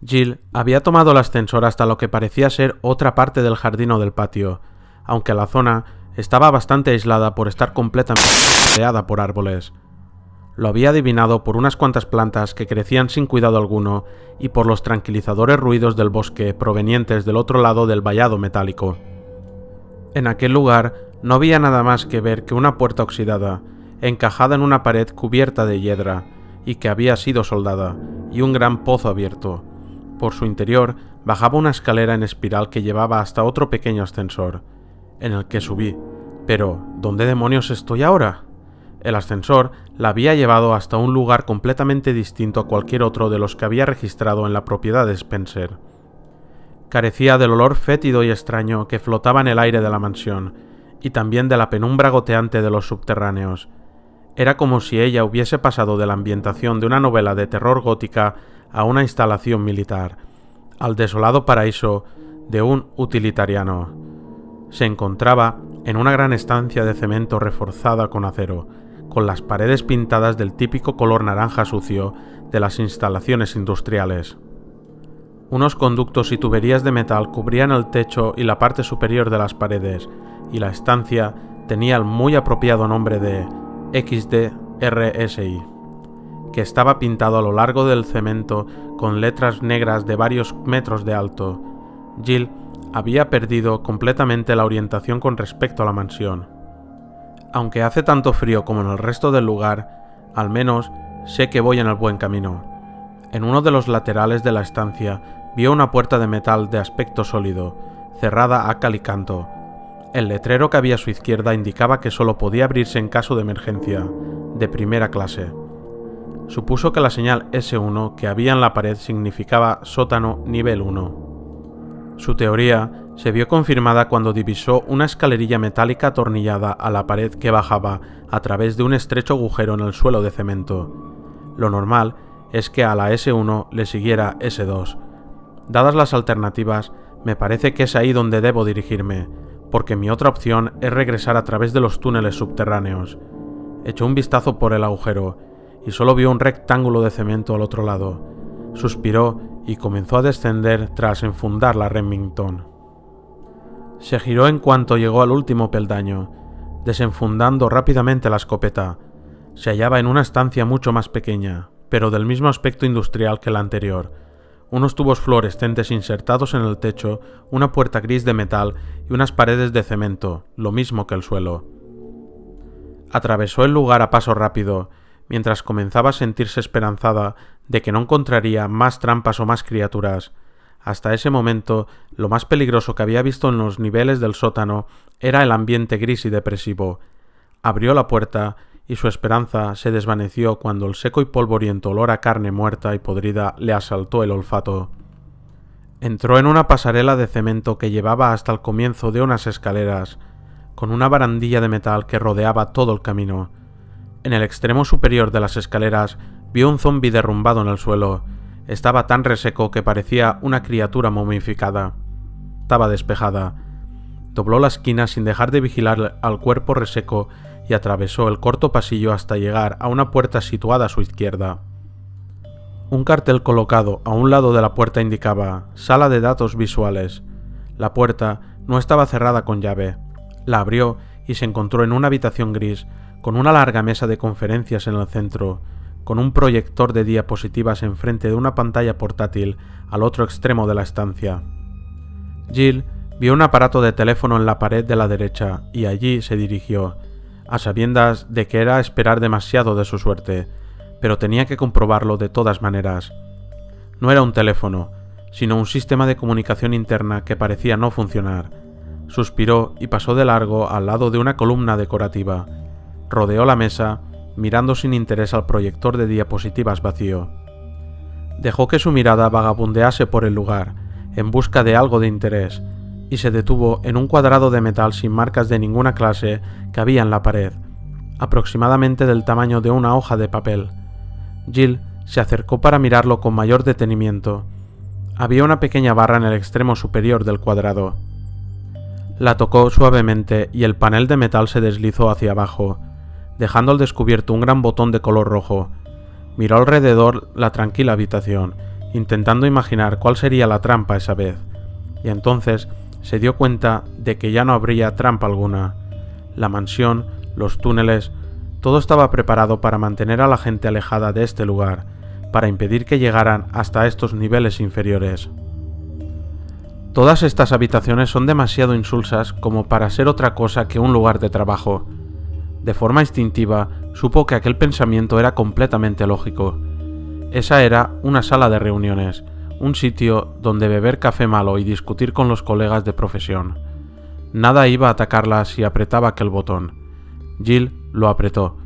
Jill había tomado el ascensor hasta lo que parecía ser otra parte del jardín o del patio, aunque la zona estaba bastante aislada por estar completamente rodeada por árboles. Lo había adivinado por unas cuantas plantas que crecían sin cuidado alguno y por los tranquilizadores ruidos del bosque provenientes del otro lado del vallado metálico. En aquel lugar no había nada más que ver que una puerta oxidada, encajada en una pared cubierta de hiedra y que había sido soldada, y un gran pozo abierto. Por su interior bajaba una escalera en espiral que llevaba hasta otro pequeño ascensor, en el que subí. Pero, ¿dónde demonios estoy ahora? El ascensor la había llevado hasta un lugar completamente distinto a cualquier otro de los que había registrado en la propiedad de Spencer. Carecía del olor fétido y extraño que flotaba en el aire de la mansión, y también de la penumbra goteante de los subterráneos. Era como si ella hubiese pasado de la ambientación de una novela de terror gótica a una instalación militar, al desolado paraíso de un utilitariano. Se encontraba en una gran estancia de cemento reforzada con acero, con las paredes pintadas del típico color naranja sucio de las instalaciones industriales. Unos conductos y tuberías de metal cubrían el techo y la parte superior de las paredes, y la estancia tenía el muy apropiado nombre de XDRSI, que estaba pintado a lo largo del cemento con letras negras de varios metros de alto. Jill había perdido completamente la orientación con respecto a la mansión. Aunque hace tanto frío como en el resto del lugar, al menos sé que voy en el buen camino. En uno de los laterales de la estancia vio una puerta de metal de aspecto sólido, cerrada a cal y canto. El letrero que había a su izquierda indicaba que solo podía abrirse en caso de emergencia, de primera clase. Supuso que la señal S1 que había en la pared significaba sótano nivel 1. Su teoría se vio confirmada cuando divisó una escalerilla metálica atornillada a la pared que bajaba a través de un estrecho agujero en el suelo de cemento. Lo normal es que a la S1 le siguiera S2. Dadas las alternativas, me parece que es ahí donde debo dirigirme, porque mi otra opción es regresar a través de los túneles subterráneos. Echó un vistazo por el agujero y solo vio un rectángulo de cemento al otro lado. Suspiró y comenzó a descender tras enfundar la Remington. Se giró en cuanto llegó al último peldaño, desenfundando rápidamente la escopeta. Se hallaba en una estancia mucho más pequeña, pero del mismo aspecto industrial que la anterior. Unos tubos fluorescentes insertados en el techo, una puerta gris de metal y unas paredes de cemento, lo mismo que el suelo. Atravesó el lugar a paso rápido, mientras comenzaba a sentirse esperanzada de que no encontraría más trampas o más criaturas. Hasta ese momento, lo más peligroso que había visto en los niveles del sótano era el ambiente gris y depresivo. Abrió la puerta y su esperanza se desvaneció cuando el seco y polvoriento olor a carne muerta y podrida le asaltó el olfato. Entró en una pasarela de cemento que llevaba hasta el comienzo de unas escaleras, con una barandilla de metal que rodeaba todo el camino. En el extremo superior de las escaleras vio un zombi derrumbado en el suelo. Estaba tan reseco que parecía una criatura momificada. Estaba despejada. Dobló la esquina sin dejar de vigilar al cuerpo reseco y atravesó el corto pasillo hasta llegar a una puerta situada a su izquierda. Un cartel colocado a un lado de la puerta indicaba «Sala de datos visuales». La puerta no estaba cerrada con llave. La abrió y se encontró en una habitación gris, con una larga mesa de conferencias en el centro, con un proyector de diapositivas enfrente de una pantalla portátil al otro extremo de la estancia. Jill vio un aparato de teléfono en la pared de la derecha y allí se dirigió, a sabiendas de que era esperar demasiado de su suerte, pero tenía que comprobarlo de todas maneras. No era un teléfono, sino un sistema de comunicación interna que parecía no funcionar. Suspiró y pasó de largo al lado de una columna decorativa. Rodeó la mesa, mirando sin interés al proyector de diapositivas vacío. Dejó que su mirada vagabundease por el lugar, en busca de algo de interés, y se detuvo en un cuadrado de metal sin marcas de ninguna clase que había en la pared, aproximadamente del tamaño de una hoja de papel. Jill se acercó para mirarlo con mayor detenimiento. Había una pequeña barra en el extremo superior del cuadrado. La tocó suavemente y el panel de metal se deslizó hacia abajo, dejando al descubierto un gran botón de color rojo. Miró alrededor la tranquila habitación intentando imaginar cuál sería la trampa esa vez, y entonces se dio cuenta de que ya no habría trampa alguna. La mansión, los túneles, todo estaba preparado para mantener a la gente alejada de este lugar, para impedir que llegaran hasta estos niveles inferiores. Todas estas habitaciones son demasiado insulsas como para ser otra cosa que un lugar de trabajo. De forma instintiva, supo que aquel pensamiento era completamente lógico. Esa era una sala de reuniones, un sitio donde beber café malo y discutir con los colegas de profesión. Nada iba a atacarla si apretaba aquel botón. Jill lo apretó,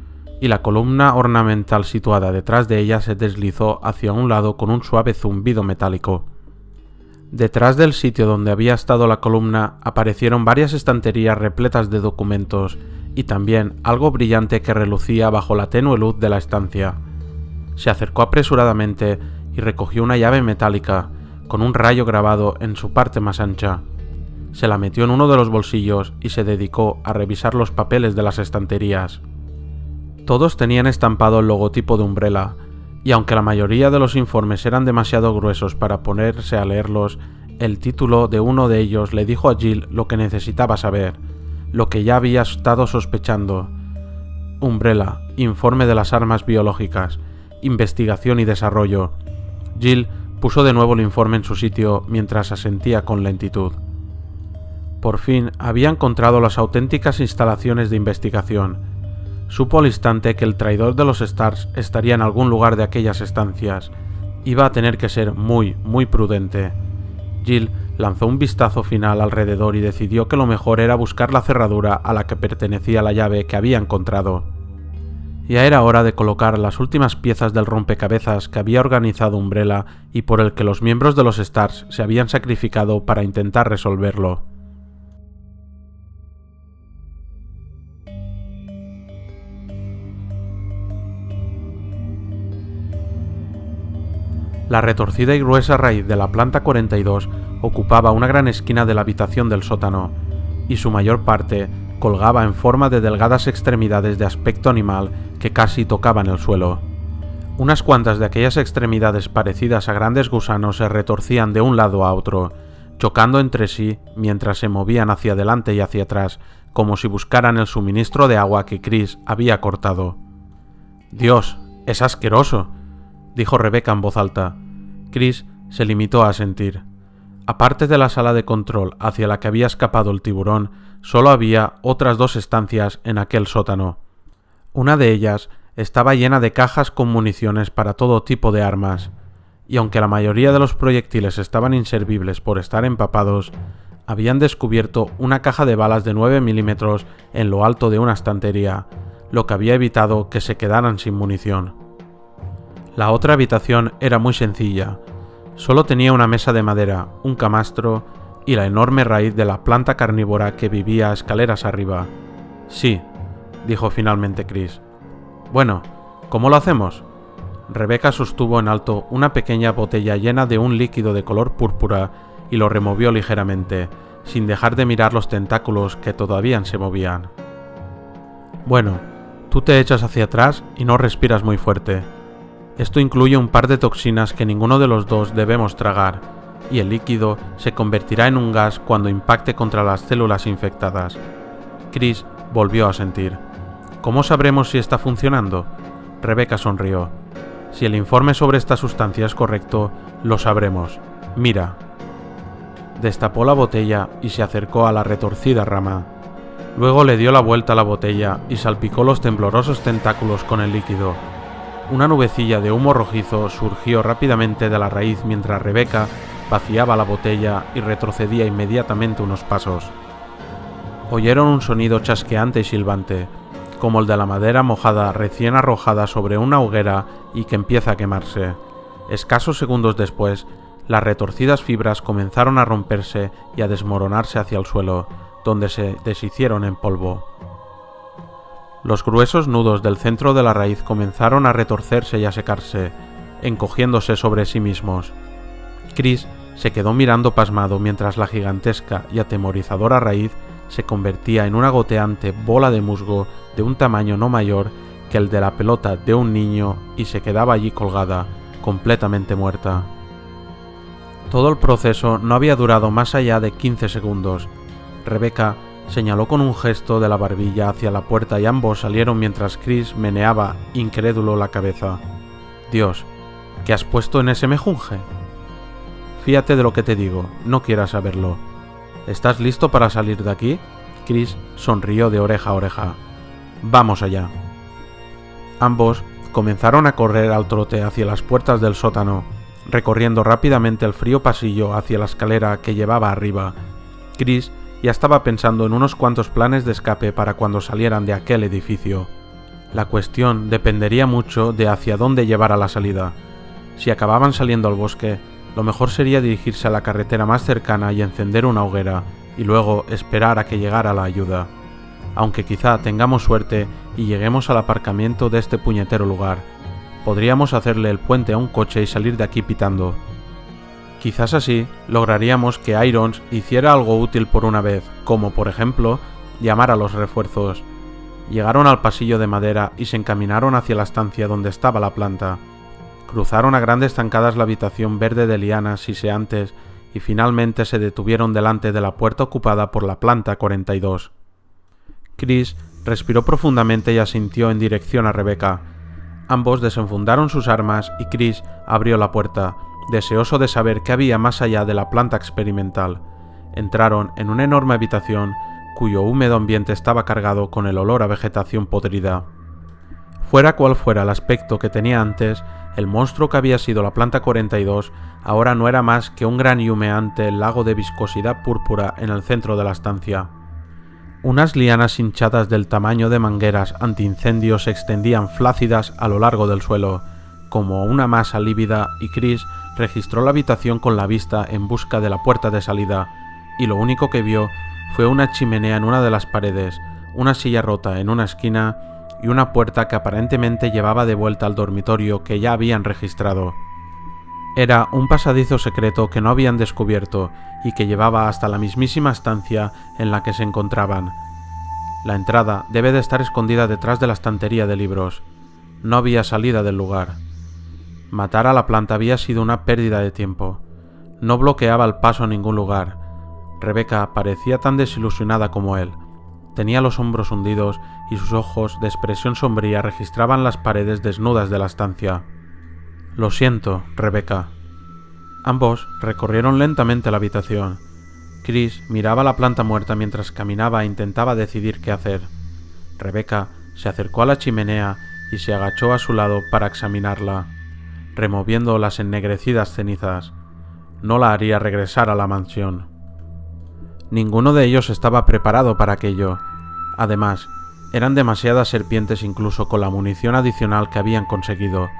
y la columna ornamental situada detrás de ella se deslizó hacia un lado con un suave zumbido metálico. Detrás del sitio donde había estado la columna aparecieron varias estanterías repletas de documentos y también algo brillante que relucía bajo la tenue luz de la estancia. Se acercó apresuradamente y recogió una llave metálica con un rayo grabado en su parte más ancha. Se la metió en uno de los bolsillos y se dedicó a revisar los papeles de las estanterías. Todos tenían estampado el logotipo de Umbrella, y aunque la mayoría de los informes eran demasiado gruesos para ponerse a leerlos, el título de uno de ellos le dijo a Jill lo que necesitaba saber, lo que ya había estado sospechando. Umbrella, informe de las armas biológicas, investigación y desarrollo. Jill puso de nuevo el informe en su sitio mientras asentía con lentitud. Por fin había encontrado las auténticas instalaciones de investigación. Supo al instante que el traidor de los Stars estaría en algún lugar de aquellas estancias. Iba a tener que ser muy prudente. Jill lanzó un vistazo final alrededor y decidió que lo mejor era buscar la cerradura a la que pertenecía la llave que había encontrado. Ya era hora de colocar las últimas piezas del rompecabezas que había organizado Umbrella y por el que los miembros de los Stars se habían sacrificado para intentar resolverlo. La retorcida y gruesa raíz de la planta 42 ocupaba una gran esquina de la habitación del sótano, y su mayor parte colgaba en forma de delgadas extremidades de aspecto animal que casi tocaban el suelo. Unas cuantas de aquellas extremidades parecidas a grandes gusanos se retorcían de un lado a otro, chocando entre sí mientras se movían hacia adelante y hacia atrás, como si buscaran el suministro de agua que Chris había cortado. «Dios, es asqueroso», dijo Rebecca en voz alta. Chris se limitó a asentir. Aparte de la sala de control hacia la que había escapado el tiburón, solo había otras dos estancias en aquel sótano. Una de ellas estaba llena de cajas con municiones para todo tipo de armas, y aunque la mayoría de los proyectiles estaban inservibles por estar empapados, habían descubierto una caja de balas de 9 milímetros en lo alto de una estantería, lo que había evitado que se quedaran sin munición. La otra habitación era muy sencilla. Solo tenía una mesa de madera, un camastro y la enorme raíz de la planta carnívora que vivía a escaleras arriba. «Sí», dijo finalmente Chris. «Bueno, ¿cómo lo hacemos?» Rebecca sostuvo en alto una pequeña botella llena de un líquido de color púrpura y lo removió ligeramente, sin dejar de mirar los tentáculos que todavía se movían. «Bueno, tú te echas hacia atrás y no respiras muy fuerte. Esto incluye un par de toxinas que ninguno de los dos debemos tragar, y el líquido se convertirá en un gas cuando impacte contra las células infectadas». Chris volvió a asentir. «¿Cómo sabremos si está funcionando?» Rebecca sonrió. «Si el informe sobre esta sustancia es correcto, lo sabremos. Mira». Destapó la botella y se acercó a la retorcida rama. Luego le dio la vuelta a la botella y salpicó los temblorosos tentáculos con el líquido. Una nubecilla de humo rojizo surgió rápidamente de la raíz mientras Rebecca vaciaba la botella y retrocedía inmediatamente unos pasos. Oyeron un sonido chasqueante y silbante, como el de la madera mojada recién arrojada sobre una hoguera y que empieza a quemarse. Escasos segundos después, las retorcidas fibras comenzaron a romperse y a desmoronarse hacia el suelo, donde se deshicieron en polvo. Los gruesos nudos del centro de la raíz comenzaron a retorcerse y a secarse, encogiéndose sobre sí mismos. Chris se quedó mirando pasmado mientras la gigantesca y atemorizadora raíz se convertía en una goteante bola de musgo de un tamaño no mayor que el de la pelota de un niño y se quedaba allí colgada, completamente muerta. Todo el proceso no había durado más allá de 15 segundos. Rebecca señaló con un gesto de la barbilla hacia la puerta y ambos salieron mientras Chris meneaba incrédulo la cabeza. «Dios, ¿qué has puesto en ese mejunje?» «Fíate de lo que te digo, no quieras saberlo. ¿Estás listo para salir de aquí?» Chris sonrió de oreja a oreja. «Vamos allá». Ambos comenzaron a correr al trote hacia las puertas del sótano, recorriendo rápidamente el frío pasillo hacia la escalera que llevaba arriba. Chris ya estaba pensando en unos cuantos planes de escape para cuando salieran de aquel edificio. La cuestión dependería mucho de hacia dónde llevara la salida. Si acababan saliendo al bosque, lo mejor sería dirigirse a la carretera más cercana y encender una hoguera, y luego esperar a que llegara la ayuda. Aunque quizá tengamos suerte y lleguemos al aparcamiento de este puñetero lugar, podríamos hacerle el puente a un coche y salir de aquí pitando. Quizás así lograríamos que Irons hiciera algo útil por una vez, como por ejemplo, llamar a los refuerzos. Llegaron al pasillo de madera y se encaminaron hacia la estancia donde estaba la planta. Cruzaron a grandes zancadas la habitación verde de lianas siseantes y finalmente se detuvieron delante de la puerta ocupada por la planta 42. Chris respiró profundamente y asintió en dirección a Rebecca. Ambos desenfundaron sus armas y Chris abrió la puerta, deseoso de saber qué había más allá de la planta experimental. Entraron en una enorme habitación cuyo húmedo ambiente estaba cargado con el olor a vegetación podrida. Fuera cual fuera el aspecto que tenía antes, el monstruo que había sido la planta 42 ahora no era más que un gran y humeante lago de viscosidad púrpura en el centro de la estancia. Unas lianas hinchadas del tamaño de mangueras antiincendios se extendían flácidas a lo largo del suelo, como una masa lívida, y Chris registró la habitación con la vista en busca de la puerta de salida, y lo único que vio fue una chimenea en una de las paredes, una silla rota en una esquina y una puerta que aparentemente llevaba de vuelta al dormitorio que ya habían registrado. Era un pasadizo secreto que no habían descubierto y que llevaba hasta la mismísima estancia en la que se encontraban. La entrada debe de estar escondida detrás de la estantería de libros. No había salida del lugar. Matar a la planta había sido una pérdida de tiempo. No bloqueaba el paso a ningún lugar. Rebecca parecía tan desilusionada como él. Tenía los hombros hundidos y sus ojos de expresión sombría registraban las paredes desnudas de la estancia. «Lo siento, Rebecca». Ambos recorrieron lentamente la habitación. Chris miraba la planta muerta mientras caminaba e intentaba decidir qué hacer. Rebecca se acercó a la chimenea y se agachó a su lado para examinarla, removiendo las ennegrecidas cenizas. No la haría regresar a la mansión. Ninguno de ellos estaba preparado para aquello. Además, eran demasiadas serpientes incluso con la munición adicional que habían conseguido.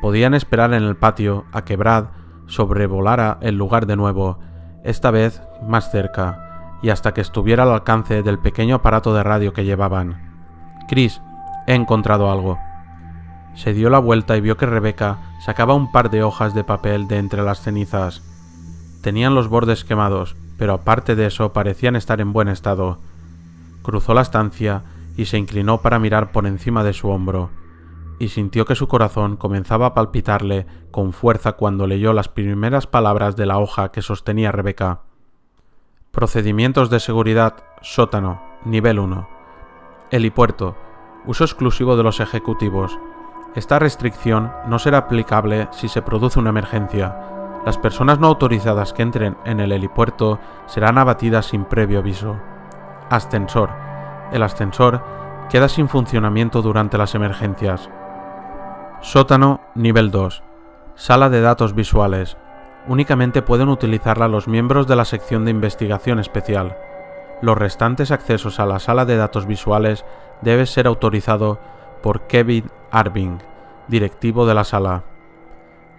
Podían esperar en el patio a que Brad sobrevolara el lugar de nuevo, esta vez más cerca, y hasta que estuviera al alcance del pequeño aparato de radio que llevaban. «Chris, he encontrado algo». Se dio la vuelta y vio que Rebecca sacaba un par de hojas de papel de entre las cenizas. Tenían los bordes quemados, pero aparte de eso parecían estar en buen estado. Cruzó la estancia y se inclinó para mirar por encima de su hombro, y sintió que su corazón comenzaba a palpitarle con fuerza cuando leyó las primeras palabras de la hoja que sostenía Rebecca. Procedimientos de seguridad, sótano, nivel 1. Helipuerto, uso exclusivo de los ejecutivos. Esta restricción no será aplicable si se produce una emergencia. Las personas no autorizadas que entren en el helipuerto serán abatidas sin previo aviso. Ascensor. El ascensor queda sin funcionamiento durante las emergencias. Sótano, nivel 2. Sala de datos visuales. Únicamente pueden utilizarla los miembros de la sección de investigación especial. Los restantes accesos a la sala de datos visuales deben ser autorizados por Kevin Arving, directivo de la sala.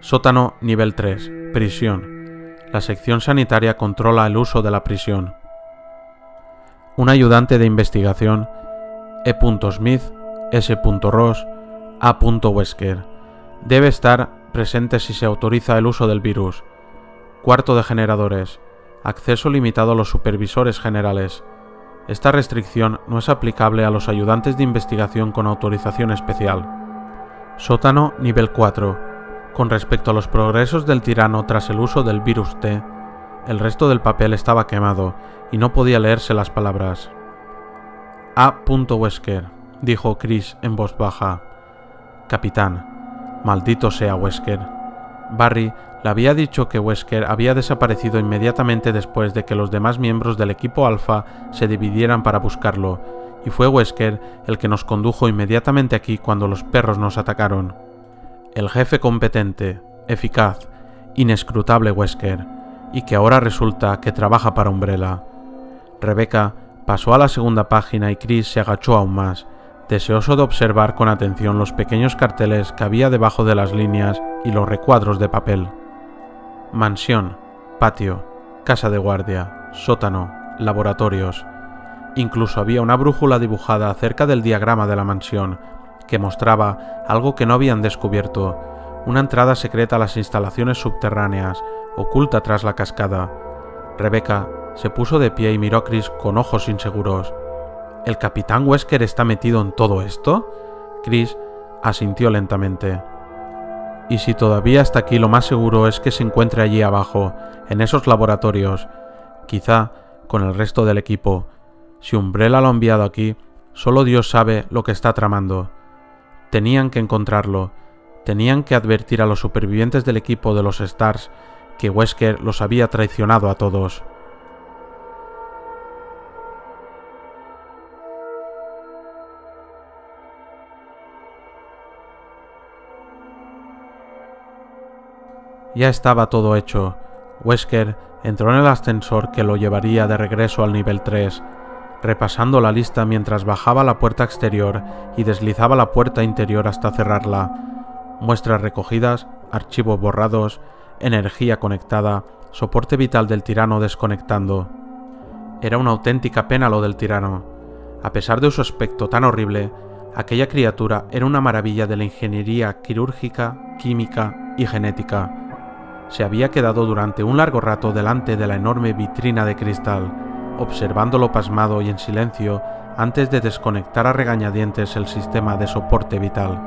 Sótano, nivel 3. Prisión. La sección sanitaria controla el uso de la prisión. Un ayudante de investigación, E. Smith, S. Ross, A. Wesker. Debe estar presente si se autoriza el uso del virus. Cuarto de generadores. Acceso limitado a los supervisores generales. Esta restricción no es aplicable a los ayudantes de investigación con autorización especial. Sótano, nivel 4. Con respecto a los progresos del tirano tras el uso del virus T, el resto del papel estaba quemado y no podía leerse las palabras. A. Wesker, dijo Chris en voz baja. Capitán, maldito sea Wesker. Barry le había dicho que Wesker había desaparecido inmediatamente después de que los demás miembros del equipo Alpha se dividieran para buscarlo, y fue Wesker el que nos condujo inmediatamente aquí cuando los perros nos atacaron. El jefe competente, eficaz, inescrutable Wesker, y que ahora resulta que trabaja para Umbrella. Rebecca pasó a la segunda página y Chris se agachó aún más, deseoso de observar con atención los pequeños carteles que había debajo de las líneas y los recuadros de papel. Mansión, patio, casa de guardia, sótano, laboratorios. Incluso había una brújula dibujada cerca del diagrama de la mansión, que mostraba algo que no habían descubierto, una entrada secreta a las instalaciones subterráneas, oculta tras la cascada. Rebecca se puso de pie y miró a Chris con ojos inseguros. ¿El capitán Wesker está metido en todo esto? Chris asintió lentamente. Y si todavía está aquí, lo más seguro es que se encuentre allí abajo, en esos laboratorios, quizá con el resto del equipo. Si Umbrella lo ha enviado aquí, solo Dios sabe lo que está tramando. Tenían que encontrarlo. Tenían que advertir a los supervivientes del equipo de los Stars que Wesker los había traicionado a todos. Ya estaba todo hecho. Wesker entró en el ascensor que lo llevaría de regreso al nivel 3, repasando la lista mientras bajaba la puerta exterior y deslizaba la puerta interior hasta cerrarla. Muestras recogidas, archivos borrados, energía conectada, soporte vital del tirano desconectando. Era una auténtica pena lo del tirano. A pesar de su aspecto tan horrible, aquella criatura era una maravilla de la ingeniería quirúrgica, química y genética. Se había quedado durante un largo rato delante de la enorme vitrina de cristal, observándolo pasmado y en silencio antes de desconectar a regañadientes el sistema de soporte vital.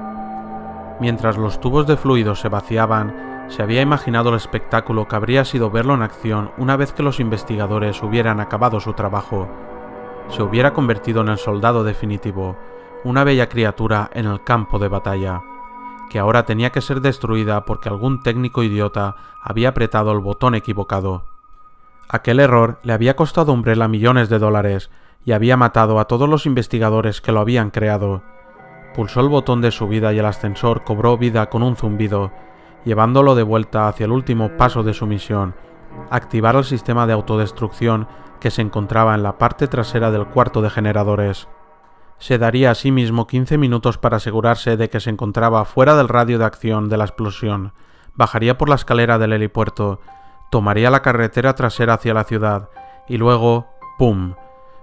Mientras los tubos de fluido se vaciaban, se había imaginado el espectáculo que habría sido verlo en acción una vez que los investigadores hubieran acabado su trabajo. Se hubiera convertido en el soldado definitivo, una bella criatura en el campo de batalla, que ahora tenía que ser destruida porque algún técnico idiota había apretado el botón equivocado. Aquel error le había costado a Umbrella millones de dólares y había matado a todos los investigadores que lo habían creado. Pulsó el botón de subida y el ascensor cobró vida con un zumbido, llevándolo de vuelta hacia el último paso de su misión, activar el sistema de autodestrucción que se encontraba en la parte trasera del cuarto de generadores. Se daría a sí mismo 15 minutos para asegurarse de que se encontraba fuera del radio de acción de la explosión, bajaría por la escalera del helipuerto, tomaría la carretera trasera hacia la ciudad, y luego, ¡pum!,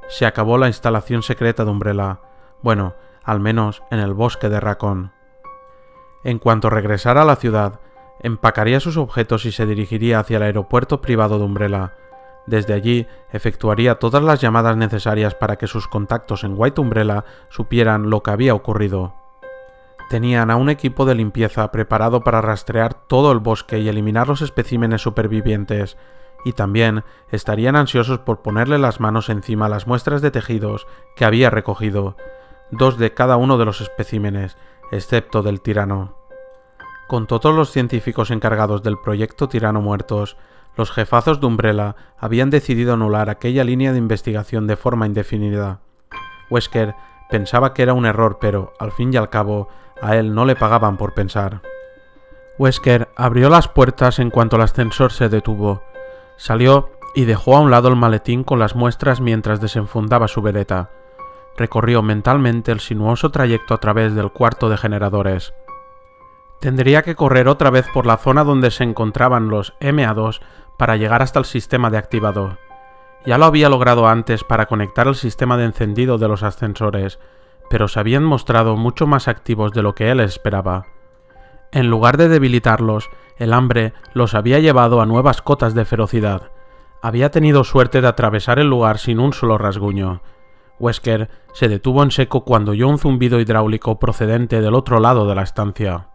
se acabó la instalación secreta de Umbrella, bueno, al menos en el bosque de Raccoon. En cuanto regresara a la ciudad, empacaría sus objetos y se dirigiría hacia el aeropuerto privado de Umbrella. Desde allí efectuaría todas las llamadas necesarias para que sus contactos en White Umbrella supieran lo que había ocurrido. Tenían a un equipo de limpieza preparado para rastrear todo el bosque y eliminar los especímenes supervivientes, y también estarían ansiosos por ponerle las manos encima a las muestras de tejidos que había recogido, 2 de cada uno de los especímenes, excepto del tirano. Con todos los científicos encargados del proyecto Tirano muertos, los jefazos de Umbrella habían decidido anular aquella línea de investigación de forma indefinida. Wesker pensaba que era un error, pero, al fin y al cabo, a él no le pagaban por pensar. Wesker abrió las puertas en cuanto el ascensor se detuvo. Salió y dejó a un lado el maletín con las muestras mientras desenfundaba su bereta. Recorrió mentalmente el sinuoso trayecto a través del cuarto de generadores. Tendría que correr otra vez por la zona donde se encontraban los MA2 para llegar hasta el sistema de activado. Ya lo había logrado antes para conectar el sistema de encendido de los ascensores, pero se habían mostrado mucho más activos de lo que él esperaba. En lugar de debilitarlos, el hambre los había llevado a nuevas cotas de ferocidad. Había tenido suerte de atravesar el lugar sin un solo rasguño. Wesker se detuvo en seco cuando oyó un zumbido hidráulico procedente del otro lado de la estancia.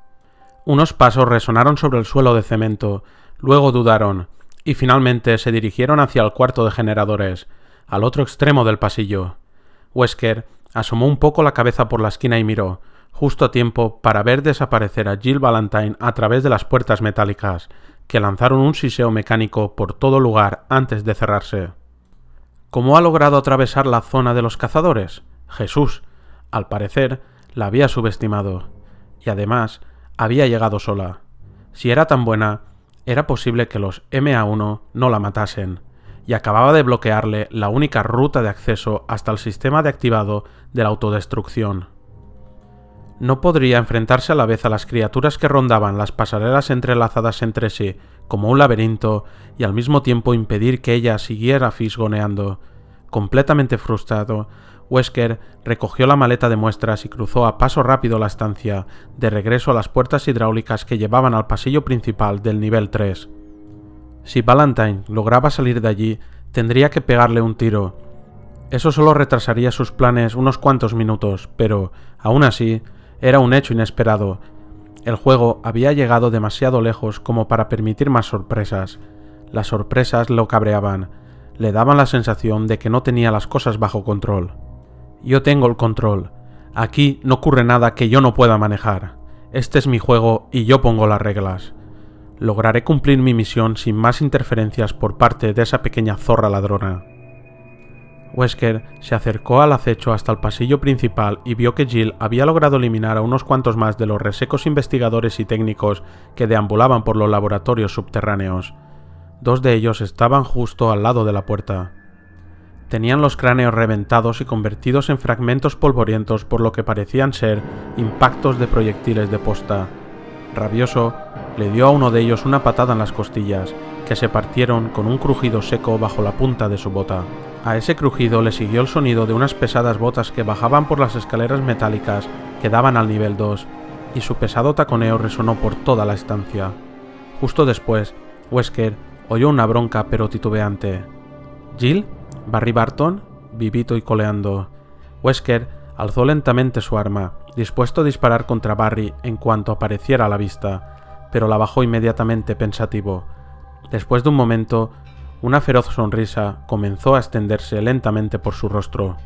Unos pasos resonaron sobre el suelo de cemento, luego dudaron, y finalmente se dirigieron hacia el cuarto de generadores, al otro extremo del pasillo. Wesker asomó un poco la cabeza por la esquina y miró, justo a tiempo para ver desaparecer a Jill Valentine a través de las puertas metálicas, que lanzaron un siseo mecánico por todo lugar antes de cerrarse. ¿Cómo ha logrado atravesar la zona de los cazadores? Jesús, al parecer, la había subestimado. Y además, había llegado sola. Si era tan buena, era posible que los MA1 no la matasen, y acababa de bloquearle la única ruta de acceso hasta el sistema de activado de la autodestrucción. No podría enfrentarse a la vez a las criaturas que rondaban las pasarelas entrelazadas entre sí como un laberinto y al mismo tiempo impedir que ella siguiera fisgoneando. Completamente frustrado, Wesker recogió la maleta de muestras y cruzó a paso rápido la estancia, de regreso a las puertas hidráulicas que llevaban al pasillo principal del nivel 3. Si Valentine lograba salir de allí, tendría que pegarle un tiro. Eso solo retrasaría sus planes unos cuantos minutos, pero, aún así, era un hecho inesperado. El juego había llegado demasiado lejos como para permitir más sorpresas. Las sorpresas lo cabreaban, le daban la sensación de que no tenía las cosas bajo control. Yo tengo el control. Aquí no ocurre nada que yo no pueda manejar. Este es mi juego y yo pongo las reglas. Lograré cumplir mi misión sin más interferencias por parte de esa pequeña zorra ladrona. Wesker se acercó al acecho hasta el pasillo principal y vio que Jill había logrado eliminar a unos cuantos más de los resecos investigadores y técnicos que deambulaban por los laboratorios subterráneos. 2 de ellos estaban justo al lado de la puerta. Tenían los cráneos reventados y convertidos en fragmentos polvorientos por lo que parecían ser impactos de proyectiles de posta. Rabioso, le dio a uno de ellos una patada en las costillas, que se partieron con un crujido seco bajo la punta de su bota. A ese crujido le siguió el sonido de unas pesadas botas que bajaban por las escaleras metálicas que daban al nivel 2, y su pesado taconeo resonó por toda la estancia. Justo después, Wesker oyó una bronca pero titubeante. ¿Jill? ¿Barry Barton? Vivito y coleando. Wesker alzó lentamente su arma, dispuesto a disparar contra Barry en cuanto apareciera a la vista, pero la bajó inmediatamente pensativo. Después de un momento, una feroz sonrisa comenzó a extenderse lentamente por su rostro.